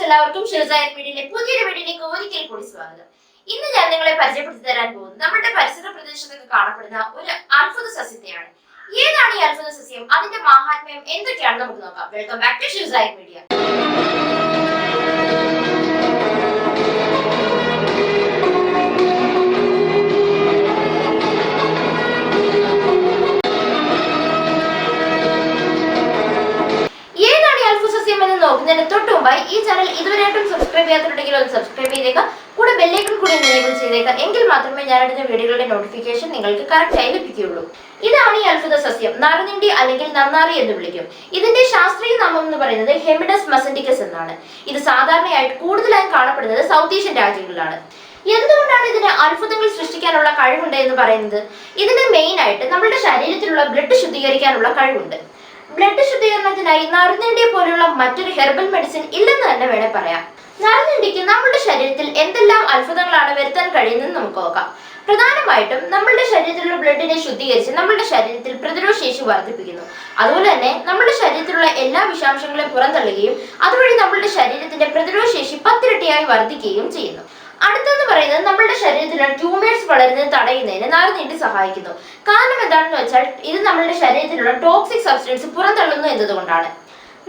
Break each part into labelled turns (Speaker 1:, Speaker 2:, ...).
Speaker 1: എല്ലാവർക്കും മീഡിയയിലെ പുതിയൊരു വീഡിയോയിലേക്ക് ഒരിക്കൽ കൂടി സ്വാഗതം. ഇന്ന് ഞാൻ നിങ്ങളെ പരിചയപ്പെടുത്തി തരാൻ പോകുന്നത് നമ്മുടെ പരിസര പ്രദേശത്തൊക്കെ കാണപ്പെടുന്ന ഒരു അത്ഭുത സസ്യത്തെയാണ്. ഏതാണ് ഈ അത്ഭുത സസ്യം, അതിന്റെ മഹാത്മ്യം എന്തൊക്കെയാണ് നമുക്ക് നോക്കാം. Welcome back to media. നോക്കുന്നതിന് തൊട്ട് മുമ്പായി ഈ ചാനൽ ഇതുവരെയായിട്ടും സബ്സ്ക്രൈബ് ചെയ്യാത്തുണ്ടെങ്കിൽ ഒന്ന് സബ്സ്ക്രൈബ് ചെയ്തേക്കാം. കൂടെ ബെല്ലൈക്കൺ കൂടി എനേബിൾ ചെയ്തേക്കാം. എങ്കിൽ മാത്രമേ ഞാൻ എടുത്ത വീഡിയോകളുടെ നോട്ടിഫിക്കേഷൻ നിങ്ങൾക്ക് കറക്റ്റ് ആയി ലഭിക്കുകയുള്ളൂ. ഇതാണ് ഈ അത്ഭുത സസ്യം. നറുനീണ്ടി അല്ലെങ്കിൽ നന്നാറി എന്ന് വിളിക്കും. ഇതിന്റെ ശാസ്ത്രീയ നാമം എന്ന് പറയുന്നത് ഹെമിഡസ് മസന്റിക്കസ് എന്നാണ്. ഇത് സാധാരണയായിട്ട് കൂടുതലായി കാണപ്പെടുന്നത് സൗത്ത് ഏഷ്യൻ രാജ്യങ്ങളിലാണ്. എന്തുകൊണ്ടാണ് ഇതിന് അത്ഭുതങ്ങൾ സൃഷ്ടിക്കാനുള്ള കഴിവുണ്ട് എന്ന് പറയുന്നത്? ഇതിന് മെയിൻ ആയിട്ട് നമ്മുടെ ശരീരത്തിലുള്ള ബ്ലഡ് ശുദ്ധീകരിക്കാനുള്ള കഴിവുണ്ട്. ബ്ലഡ് ശുദ്ധീകരണത്തിനായി നറുനീണ്ടിയെ പോലുള്ള മറ്റൊരു ഹെർബൽ മെഡിസിൻ ഇല്ലെന്ന് തന്നെ വേണേ പറയാം. നറുനീണ്ടിക്ക് നമ്മുടെ ശരീരത്തിൽ എന്തെല്ലാം അത്ഭുതങ്ങളാണ് വരുത്താൻ കഴിയുന്നതെന്ന് നമുക്ക് നോക്കാം. പ്രധാനമായിട്ടും നമ്മുടെ ശരീരത്തിലുള്ള ബ്ലഡിനെ ശുദ്ധീകരിച്ച് നമ്മുടെ ശരീരത്തിൽ പ്രതിരോധ ശേഷി വർദ്ധിപ്പിക്കുന്നു. അതുപോലെ തന്നെ നമ്മുടെ ശരീരത്തിലുള്ള എല്ലാ വിഷാംശങ്ങളെയും പുറന്തള്ളുകയും അതുവഴി നമ്മുടെ ശരീരത്തിന്റെ പ്രതിരോധ ശേഷി 10 ഇരട്ടിയായി വർദ്ധിക്കുകയും ചെയ്യുന്നു. അടുത്തെന്ന് പറയുന്നത് നമ്മുടെ ശരീരത്തിലുള്ള ട്യൂമേഴ്സ് വളരുന്നത് തടയുന്നതിന് നറുനീണ്ടി സഹായിക്കുന്നു. കാരണം എന്താണെന്ന് വെച്ചാൽ ഇത് നമ്മുടെ ശരീരത്തിലുള്ള ടോക്സിക് സബ്സ്റ്റൻസ് പുറന്തള്ളുന്നു എന്നതുകൊണ്ടാണ്.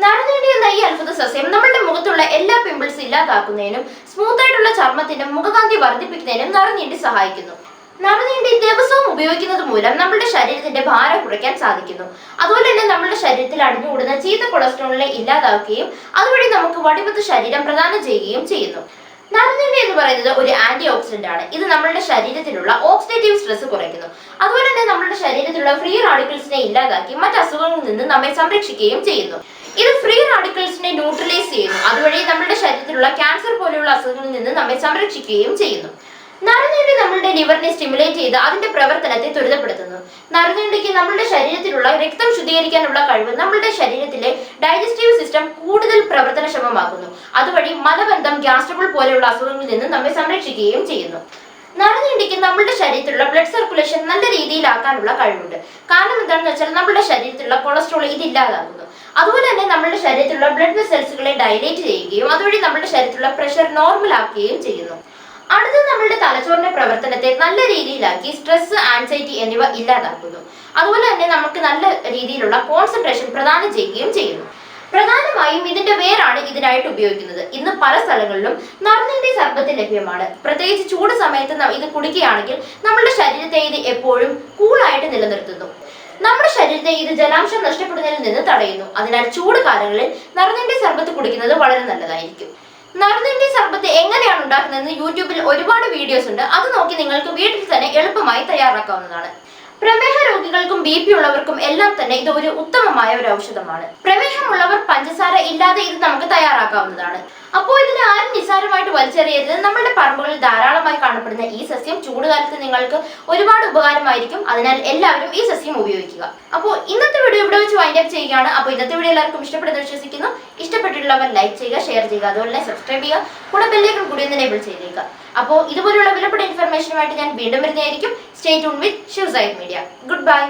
Speaker 1: നറുനീണ്ടി എന്ന ഈ അത്ഭുത സസ്യം നമ്മുടെ മുഖത്തുള്ള എല്ലാ പിമ്പിൾസ് ഇല്ലാതാക്കുന്നതിനും സ്മൂത്ത് ആയിട്ടുള്ള ചർമ്മത്തിന്റെ മുഖകാന്തി വർദ്ധിപ്പിക്കുന്നതിനും നറുനീണ്ടി സഹായിക്കുന്നു. നറുനീണ്ടി ദിവസവും ഉപയോഗിക്കുന്നത് മൂലം നമ്മുടെ ശരീരത്തിന്റെ ഭാരം കുറയ്ക്കാൻ സാധിക്കുന്നു. അതുപോലെ തന്നെ നമ്മുടെ ശരീരത്തിൽ അടിഞ്ഞുകൂടുന്ന ചീത്ത കൊളസ്ട്രോളിനെ ഇല്ലാതാക്കുകയും അതുവഴി നമുക്ക് വടിവത്ത ശരീരം പ്രദാനം ചെയ്യുകയും ചെയ്യുന്നു. നറുനീണ്ടി എന്ന് പറയുന്നത് ഒരു ആന്റി ഓക്സിഡന്റ് ആണ്. ഇത് നമ്മുടെ ശരീരത്തിലുള്ള ഓക്സിഡേറ്റീവ് സ്ട്രെസ് കുറയ്ക്കുന്നു. അതുപോലെ തന്നെ നമ്മുടെ ശരീരത്തിലുള്ള ഫ്രീ റാഡിക്കൽസിനെ ഇല്ലാതാക്കി മറ്റ് അസുഖങ്ങളിൽ നിന്ന് നമ്മെ സംരക്ഷിക്കുകയും ചെയ്യുന്നു. ഇത് ഫ്രീ റാഡിക്കൽസിനെ ന്യൂട്രലൈസ് ചെയ്യുന്നു. അതുവഴി നമ്മുടെ ശരീരത്തിലുള്ള ക്യാൻസർ പോലെയുള്ള അസുഖങ്ങളിൽ നിന്ന് നമ്മെ സംരക്ഷിക്കുകയും ചെയ്യുന്നു. നറുനീണ്ടി നമ്മുടെ ലിവറിനെ സ്റ്റിമുലേറ്റ് ചെയ്ത് അതിന്റെ പ്രവർത്തനത്തെ ത്വരിതപ്പെടുത്തുന്നു. നറുനീണ്ടിക്ക് നമ്മുടെ ശരീരത്തിലുള്ള രക്തം ശുദ്ധീകരിക്കാനുള്ള കഴിവ് നമ്മുടെ ശരീരത്തിലെ ഡൈജസ്റ്റീവ് സിസ്റ്റം കൂടുതൽ പ്രവർത്തനക്ഷമമാക്കുന്നു. അതുവഴി മലബന്ധം, ഗ്യാസ് ട്രബിൾ പോലെയുള്ള അസുഖങ്ങളിൽ നിന്ന് നമ്മെ സംരക്ഷിക്കുകയും ചെയ്യുന്നു. നറുനീണ്ടിക്ക് നമ്മുടെ ശരീരത്തിലുള്ള ബ്ലഡ് സർക്കുലേഷൻ നല്ല രീതിയിലാക്കാനുള്ള കഴിവുണ്ട്. കാരണം എന്താണെന്ന് വെച്ചാൽ നമ്മുടെ ശരീരത്തിലുള്ള കൊളസ്ട്രോൾ ഇത് ഇല്ലാതാക്കുന്നു. അതുപോലെ തന്നെ നമ്മുടെ ശരീരത്തിലുള്ള ബ്ലഡ് വെസൽസുകളെ ഡൈലേറ്റ് ചെയ്യുകയും അതുവഴി നമ്മുടെ ശരീരത്തിലുള്ള പ്രഷർ നോർമൽ ആക്കുകയും ചെയ്യുന്നു. അടുത്തത് നമ്മുടെ തലച്ചോറിന്റെ പ്രവർത്തനത്തെ നല്ല രീതിയിലാക്കി സ്ട്രെസ്, ആൻസൈറ്റി എന്നിവ ഇല്ലാതാക്കുന്നു. അതുപോലെ തന്നെ നമുക്ക് നല്ല രീതിയിലുള്ള കോൺസെൻട്രേഷൻ പ്രദാനം ചെയ്യുകയും ചെയ്യുന്നു. പ്രധാനമായും ഇതിന്റെ വേരാണ് ഇതിനായിട്ട് ഉപയോഗിക്കുന്നത്. ഇന്ന് പല സ്ഥലങ്ങളിലും നറുനീണ്ടി സർബത്ത് ലഭ്യമാണ്. പ്രത്യേകിച്ച് ചൂട് സമയത്ത് ഇത് കുടിക്കുകയാണെങ്കിൽ നമ്മുടെ ശരീരത്തെ ഇത് എപ്പോഴും കൂളായിട്ട് നിലനിർത്തുന്നു. നമ്മുടെ ശരീരത്തെ ഇത് ജലാംശം നഷ്ടപ്പെടുന്നതിൽ നിന്ന് തടയുന്നു. അതിനാൽ ചൂട് കാലങ്ങളിൽ നറുനീണ്ടി സർബത്ത് കുടിക്കുന്നത് വളരെ നല്ലതായിരിക്കും. നറുനീണ്ടി സർബത്ത് എങ്ങനെയാണ് ഉണ്ടാക്കുന്നതെന്ന് യൂട്യൂബിൽ ഒരുപാട് വീഡിയോസ് ഉണ്ട്. അത് നോക്കി നിങ്ങൾക്ക് വീട്ടിൽ തന്നെ എളുപ്പമായി തയ്യാറാക്കാവുന്നതാണ്. പ്രമേഹ രോഗികൾക്കും BP ഉള്ളവർക്കും എല്ലാം തന്നെ ഇത് ഒരു ഉത്തമമായ ഒരു ഔഷധമാണ്. പ്രമേഹമുള്ളവർ പഞ്ചസാര ഇല്ലാതെ ഇത് നമുക്ക് തയ്യാറാക്കാവുന്നതാണ്. അപ്പോൾ ഇതിനെ ആരും നിസ്സാരമായിട്ട് വലിച്ചെറിയരുത്. നമ്മുടെ പറമ്പുകളിൽ ധാരാളമായി കാണപ്പെടുന്ന ഈ സസ്യം ചൂടുകാലത്ത് നിങ്ങൾക്ക് ഒരുപാട് ഉപകാരമായിരിക്കും. അതിനാൽ എല്ലാവരും ഈ സസ്യം ഉപയോഗിക്കുക. അപ്പോൾ ഇന്നത്തെ വീഡിയോ ഇവിടെ വെച്ച് വൈൻഡ് അപ്പ് ചെയ്യുകയാണ്. അപ്പോൾ ഇന്നത്തെ വീഡിയോ എല്ലാവർക്കും ഇഷ്ടപ്പെടുന്നു വിശ്വസിക്കുന്നു. ഇഷ്ടപ്പെട്ടിട്ടുള്ളവർ ലൈക്ക് ചെയ്യുക, ഷെയർ ചെയ്യുക, അതുപോലെ സബ്സ്ക്രൈബ് ചെയ്യുക, കൂടെ ബെല്ലൈക്കൺ കൂടി ഒന്ന് എനേബിൾ ചെയ്തേക്കുക. അപ്പോൾ ഇതുപോലുള്ള വിലപ്പെട്ട ഇൻഫർമേഷനുമായിട്ട് ഞാൻ വീണ്ടും വരുന്നതായിരിക്കും. സ്റ്റേ ട്യൂൺ വിത്ത് മീഡിയ. Good bye.